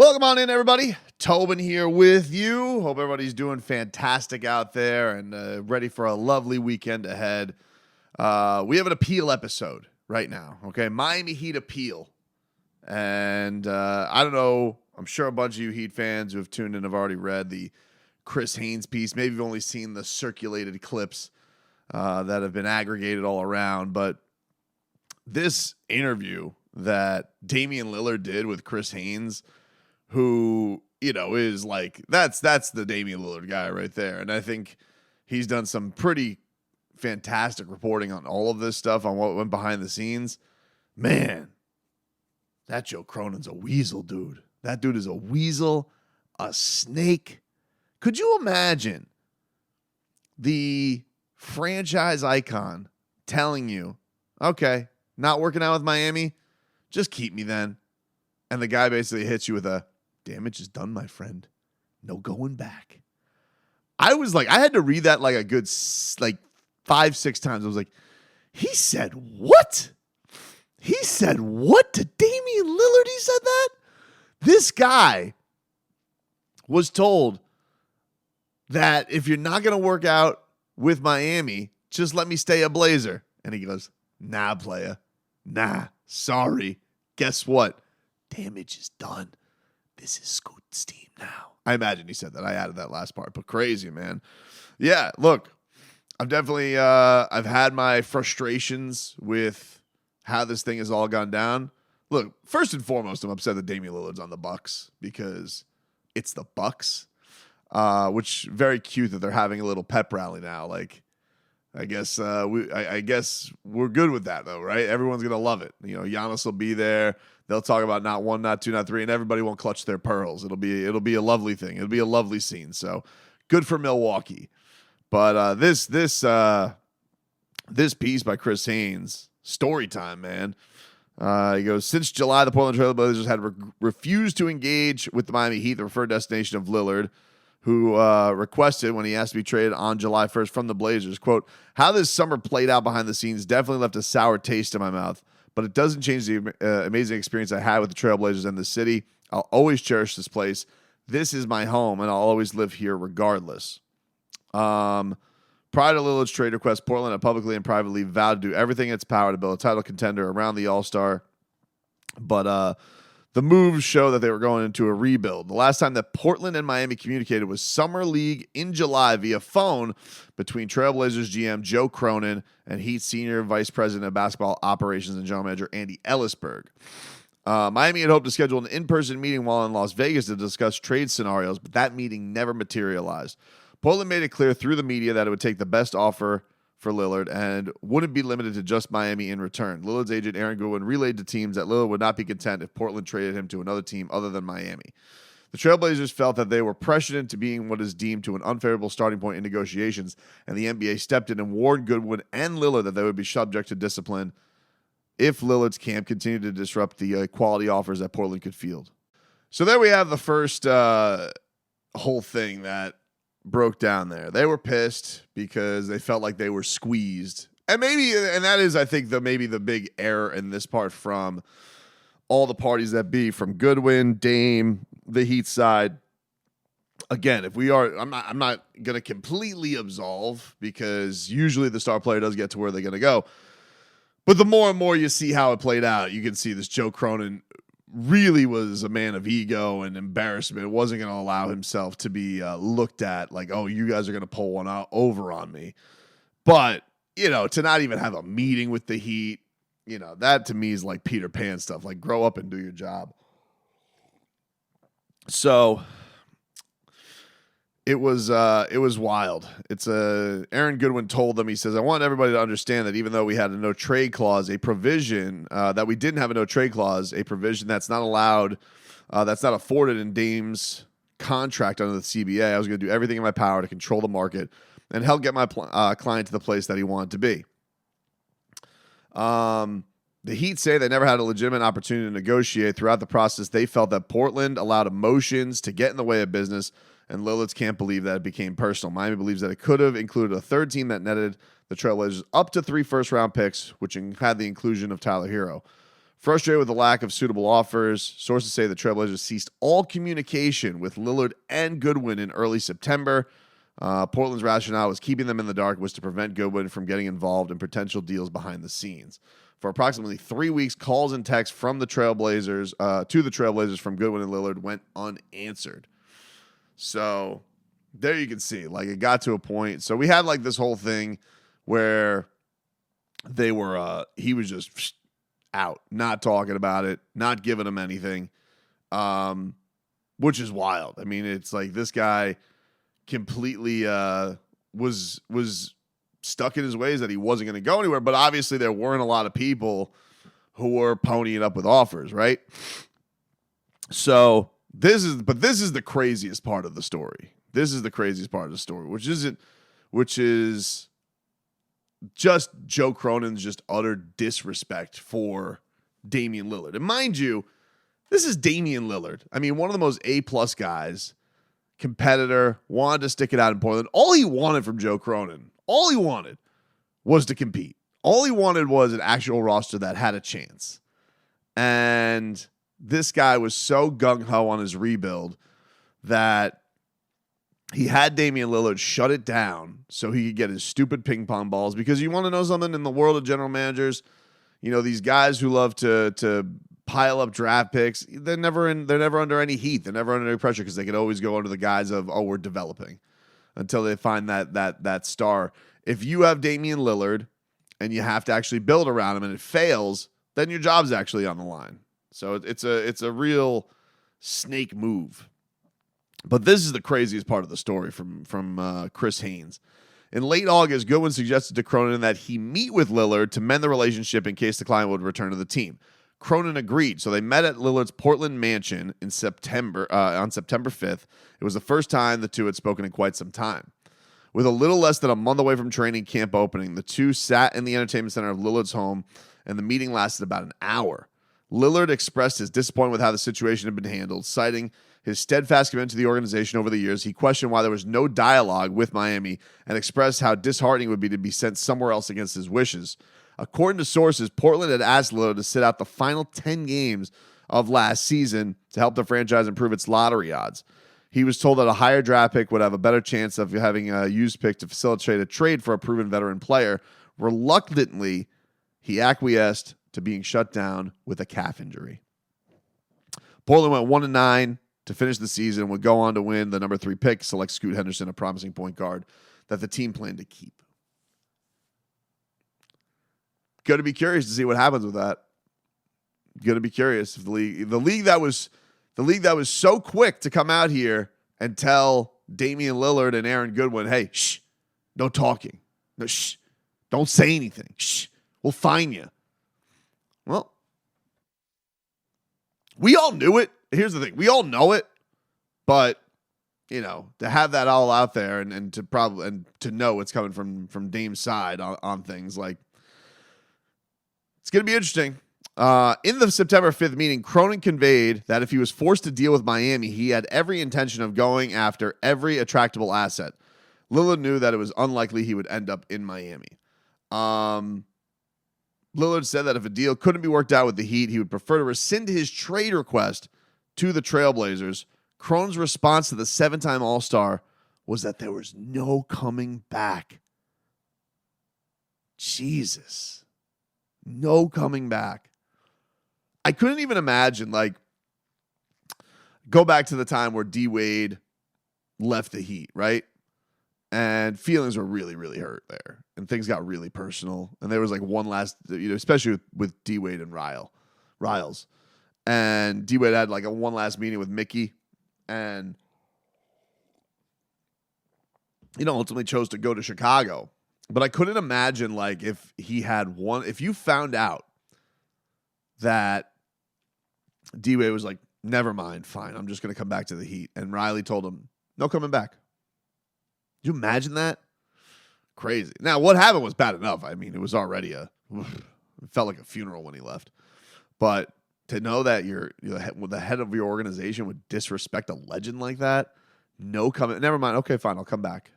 Welcome on in, everybody. Tobin here with you. Hope everybody's doing fantastic out there and ready for a lovely weekend ahead. We have an appeal episode right now, okay? Miami Heat appeal. And I don't know, I'm sure a bunch of you Heat fans who have tuned in have already read the Chris Haynes piece. Maybe you've only seen the circulated clips that have been aggregated all around. But this interview that Damian Lillard did with Chris Haynes, who, you know, is like, that's the Damian Lillard guy right there. And I think he's done some pretty fantastic reporting on all of this stuff, on what went behind the scenes. Man, that Joe Cronin's a weasel, dude. That dude is a weasel, a snake. Could you imagine the franchise icon telling you, okay, not working out with Miami, just keep me then. And the guy basically hits you with a, damage is done, my friend. No going back. I was like, I had to read that like a good 5-6 times. I was like, he said what? He said what to Damian Lillard? He said that? This guy was told that if you're not going to work out with Miami, just let me stay a Blazer. And he goes, nah, playa. Nah, sorry. Guess what? Damage is done. This is Scoot's team now. I imagine he said that. I added that last part, but crazy, man. Yeah, look, I've definitely, I've had my frustrations with how this thing has all gone down. Look, first and foremost, I'm upset that Damian Lillard's on the Bucks because it's the Bucks, which very cute that they're having a little pep rally now. Like, I guess I guess we're good with that though, right? Everyone's gonna love it. You know, Giannis will be there. They'll talk about not one, not two, not three, and everybody won't clutch their pearls. It'll be a lovely thing. It'll be a lovely scene. So good for Milwaukee. But this piece by Chris Haynes, story time, man. He goes, since July, the Portland Trail Blazers had refused to engage with the Miami Heat, the preferred destination of Lillard, who requested, when he asked to be traded on July 1st from the Blazers, quote, how this summer played out behind the scenes definitely left a sour taste in my mouth, but it doesn't change the amazing experience I had with the Trailblazers and the city. I'll always cherish this place. This is my home, and I'll always live here regardless. Prior to Lillard's trade request, Portland had publicly and privately vowed to do everything in its power to build a title contender around the All-Star. But the moves show that they were going into a rebuild. The last time that Portland and Miami communicated was Summer League in July via phone between Trailblazers GM Joe Cronin and Heat Senior Vice President of Basketball Operations and General Manager Andy Ellisberg. Miami had hoped to schedule an in-person meeting while in Las Vegas to discuss trade scenarios, but that meeting never materialized. Portland made it clear through the media that it would take the best offer for Lillard and wouldn't be limited to just Miami in return. Lillard's agent Aaron Goodwin relayed to teams that Lillard would not be content if Portland traded him to another team other than Miami. The Trailblazers felt that they were pressured into being what is deemed to an unfavorable starting point in negotiations, and the NBA stepped in and warned Goodwin and Lillard that they would be subject to discipline if Lillard's camp continued to disrupt the quality offers that Portland could field. So there we have the first whole thing that broke down there. They were pissed because they felt like they were squeezed. And that is, I think, maybe the big error in this part from all the parties that be, from Goodwin, Dame, the Heat side. Again, I'm not going to completely absolve, because usually the star player does get to where they're going to go. But the more and more you see how it played out, you can see this Joe Cronin really was a man of ego and embarrassment. It wasn't going to allow himself to be looked at like, oh, you guys are going to pull one out over on me. But, you know, to not even have a meeting with the Heat, you know, that to me is like Peter Pan stuff. Like, grow up and do your job. So it was wild. Aaron Goodwin told them, he says, I want everybody to understand that even though we had a no trade clause, a provision that we didn't have a no trade clause, a provision that's not allowed, that's not afforded in Dame's contract under the CBA. I was going to do everything in my power to control the market and help get my client to the place that he wanted to be. The Heat say they never had a legitimate opportunity to negotiate. Throughout the process, they felt that Portland allowed emotions to get in the way of business, and Lillard's can't believe that it became personal. Miami believes that it could have included a third team that netted the Trailblazers up to 3 first-round picks, which had the inclusion of Tyler Hero. Frustrated with the lack of suitable offers, sources say the Trailblazers ceased all communication with Lillard and Goodwin in early September. Portland's rationale was keeping them in the dark was to prevent Goodwin from getting involved in potential deals behind the scenes. For approximately 3 weeks, calls and texts from the Trailblazers to the Trailblazers from Goodwin and Lillard went unanswered. So there you can see, like, it got to a point. So we had like this whole thing where they were, he was just out, not talking about it, not giving him anything, which is wild. I mean, it's like this guy completely was stuck in his ways that he wasn't going to go anywhere. But obviously there weren't a lot of people who were ponying up with offers, right? So this is the craziest part of the story. This is the craziest part of the story, which is just Joe Cronin's just utter disrespect for Damian Lillard. And mind you, this is Damian Lillard. I mean, one of the most A-plus guys, competitor, wanted to stick it out in Portland. All he wanted from Joe Cronin, all he wanted was to compete. All he wanted was an actual roster that had a chance. And this guy was so gung-ho on his rebuild that he had Damian Lillard shut it down so he could get his stupid ping pong balls. Because you want to know something, in the world of general managers, you know, these guys who love to pile up draft picks, they're never under any heat. They're never under any pressure because they can always go under the guise of, oh, we're developing, until they find that star. If you have Damian Lillard and you have to actually build around him and it fails, then your job's actually on the line. So it's a real snake move. But this is the craziest part of the story from Chris Haynes. In late August, Goodwin suggested to Cronin that he meet with Lillard to mend the relationship in case the client would return to the team. Cronin agreed, so they met at Lillard's Portland mansion in September on September 5th. It was the first time the two had spoken in quite some time. With a little less than a month away from training camp opening, the two sat in the entertainment center of Lillard's home, and the meeting lasted about an hour. Lillard expressed his disappointment with how the situation had been handled, citing his steadfast commitment to the organization over the years. He questioned why there was no dialogue with Miami and expressed how disheartening it would be to be sent somewhere else against his wishes. According to sources, Portland had asked Lillard to sit out the final 10 games of last season to help the franchise improve its lottery odds. He was told that a higher draft pick would have a better chance of having a used pick to facilitate a trade for a proven veteran player. Reluctantly, he acquiesced to being shut down with a calf injury. Portland went 1-9 to finish the season and would go on to win the number 3 pick, select Scoot Henderson, a promising point guard that the team planned to keep. Going to be curious to see what happens with that. Going to be curious if the league that was so quick to come out here and tell Damian Lillard and Aaron Goodwin, hey, shh, no talking. No, shh, don't say anything. Shh, we'll fine you. Well, we all knew it. Here's the thing. We all know it. But, you know, to have that all out there and to know it's coming from Dame's side on things, like, it's going to be interesting. In the September 5th meeting, Cronin conveyed that if he was forced to deal with Miami, he had every intention of going after every attractable asset. Lillard knew that it was unlikely he would end up in Miami. Lillard said that if a deal couldn't be worked out with the Heat, he would prefer to rescind his trade request to the Trailblazers. Cronin's response to the 7-time All-Star was that there was no coming back. Jesus. No coming back. I couldn't even imagine, like, go back to the time where D Wade left the Heat, right? And feelings were really, really hurt there. And things got really personal. And there was like one last, you know, especially with D Wade and Riles. And D Wade had like a one last meeting with Mickey. And, you know, ultimately chose to go to Chicago. But I couldn't imagine, like, if you found out that D-Wade was like, never mind, fine, I'm just going to come back to the Heat. And Riley told him, no coming back. Could you imagine that? Crazy. Now, what happened was bad enough. I mean, it was already it felt like a funeral when he left. But to know that the head of your organization would disrespect a legend like that, no coming, never mind, okay, fine, I'll come back.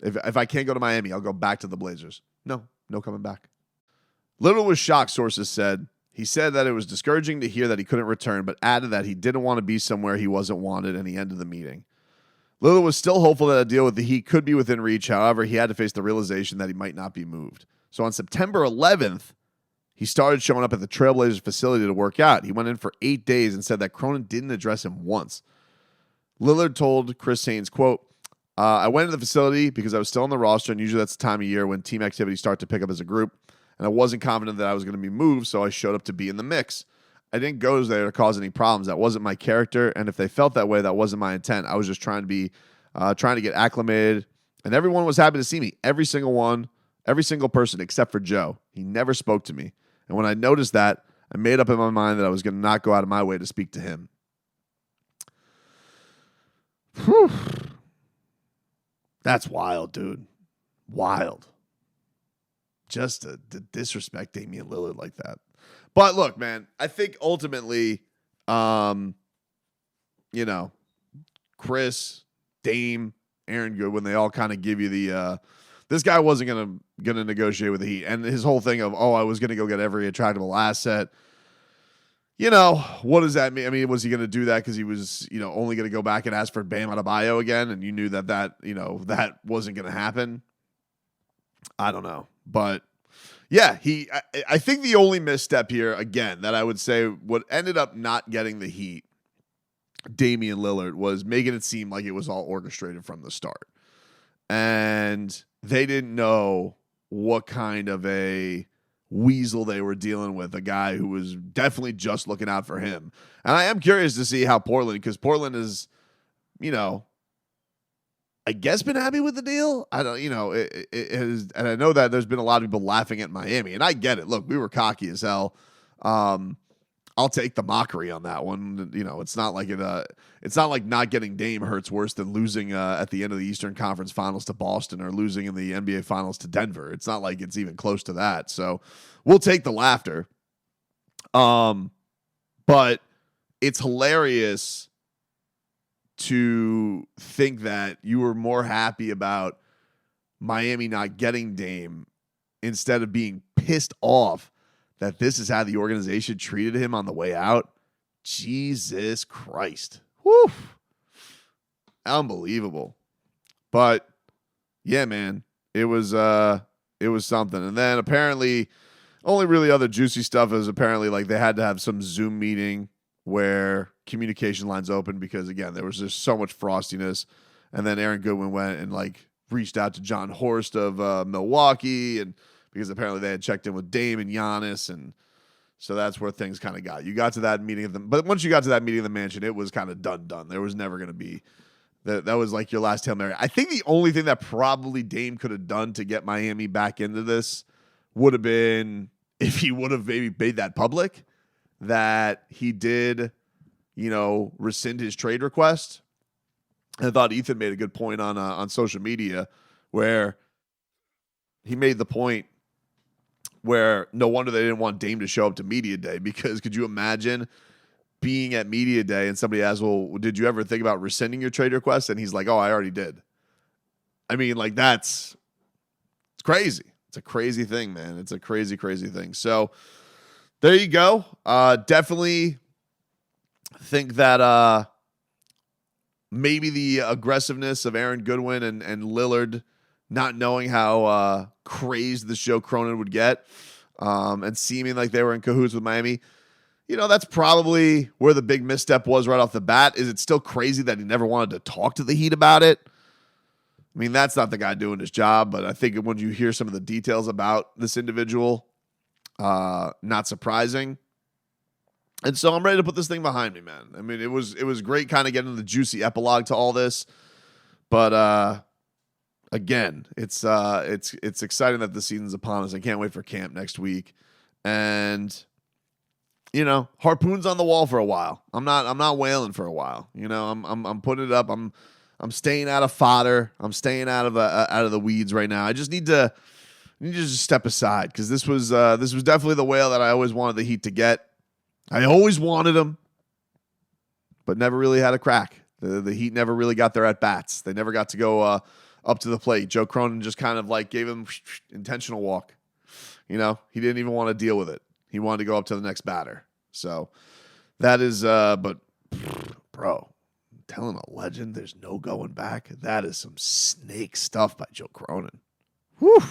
If I can't go to Miami, I'll go back to the Blazers. No coming back. Lillard was shocked, sources said. He said that it was discouraging to hear that he couldn't return, but added that he didn't want to be somewhere he wasn't wanted, and he ended the meeting. Lillard was still hopeful that a deal with the Heat could be within reach. However, he had to face the realization that he might not be moved. So on September 11th, he started showing up at the Trailblazers facility to work out. He went in for 8 days and said that Cronin didn't address him once. Lillard told Chris Haynes, quote, I went into the facility because I was still on the roster, and usually that's the time of year when team activities start to pick up as a group, and I wasn't confident that I was going to be moved, so I showed up to be in the mix. I didn't go there to cause any problems. That wasn't my character, and if they felt that way, that wasn't my intent. I was just trying to get acclimated, and everyone was happy to see me. Every single person except for Joe. He never spoke to me, and when I noticed that, I made up in my mind that I was going to not go out of my way to speak to him. Whew. That's wild, dude. Wild. Just to disrespect Damian Lillard like that. But look, man, I think ultimately, Chris, Dame, Aaron Goodwin, they all kind of give you the this guy wasn't gonna negotiate with the Heat. And his whole thing of, I was gonna go get every attractable asset. What does that mean? I mean, was he going to do that because he was, only going to go back and ask for Bam Adebayo again, and you knew that wasn't going to happen? I don't know. But, yeah, I think the only misstep here, again, that I would say what ended up not getting the Heat, Damian Lillard, was making it seem like it was all orchestrated from the start. And they didn't know what kind of a weasel they were dealing with, a guy who was definitely just looking out for him. And I am curious to see how Portland, because Portland is, I guess been happy with the deal. I don't, it has, and I know that there's been a lot of people laughing at Miami, and I get it. Look, we were cocky as hell. I'll take the mockery on that one. It's not like it's not like not getting Dame hurts worse than losing at the end of the Eastern Conference Finals to Boston or losing in the NBA Finals to Denver. It's not like it's even close to that. So we'll take the laughter. But it's hilarious to think that you were more happy about Miami not getting Dame instead of being pissed off that this is how the organization treated him on the way out. Jesus Christ. Woo. Unbelievable. But yeah, man, it was something. And then apparently only really other juicy stuff is apparently like they had to have some Zoom meeting where communication lines open because, again, there was just so much frostiness. And then Aaron Goodwin went and reached out to John Horst of Milwaukee, and because apparently they had checked in with Dame and Giannis, and so that's where things kind of got. You got to that meeting but once you got to that meeting in the mansion, it was kind of done. There was never going to be that was like your last Hail Mary. I think the only thing that probably Dame could have done to get Miami back into this would have been if he would have maybe made that public that he did, rescind his trade request. I thought Ethan made a good point on social media where he made the point where no wonder they didn't want Dame to show up to media day, because could you imagine being at media day and somebody asks, well, did you ever think about rescinding your trade request? And he's like, I already did. I mean, it's crazy. It's a crazy thing, man. It's a crazy, crazy thing. So there you go. Definitely think that maybe the aggressiveness of Aaron Goodwin and Lillard not knowing how crazed the show Cronin would get and seeming like they were in cahoots with Miami, that's probably where the big misstep was right off the bat. Is it still crazy that he never wanted to talk to the Heat about it? I mean, that's not the guy doing his job, but I think when you hear some of the details about this individual, not surprising. And so I'm ready to put this thing behind me, man. I mean, it was great kind of getting the juicy epilogue to all this, but again, it's exciting that the season's upon us. I can't wait for camp next week, and harpoons on the wall for a while. I'm not wailing for a while. I'm putting it up. I'm staying out of fodder. I'm staying out of the weeds right now. I just need to just step aside, because this was definitely the whale that I always wanted the Heat to get. I always wanted them, but never really had a crack. The Heat never really got their at bats. They never got to go up to the plate. Joe Cronin just kind of gave him intentional walk. He didn't even want to deal with it. He wanted to go up to the next batter. So that is, but bro, telling a legend there's no going back. That is some snake stuff by Joe Cronin. Whew.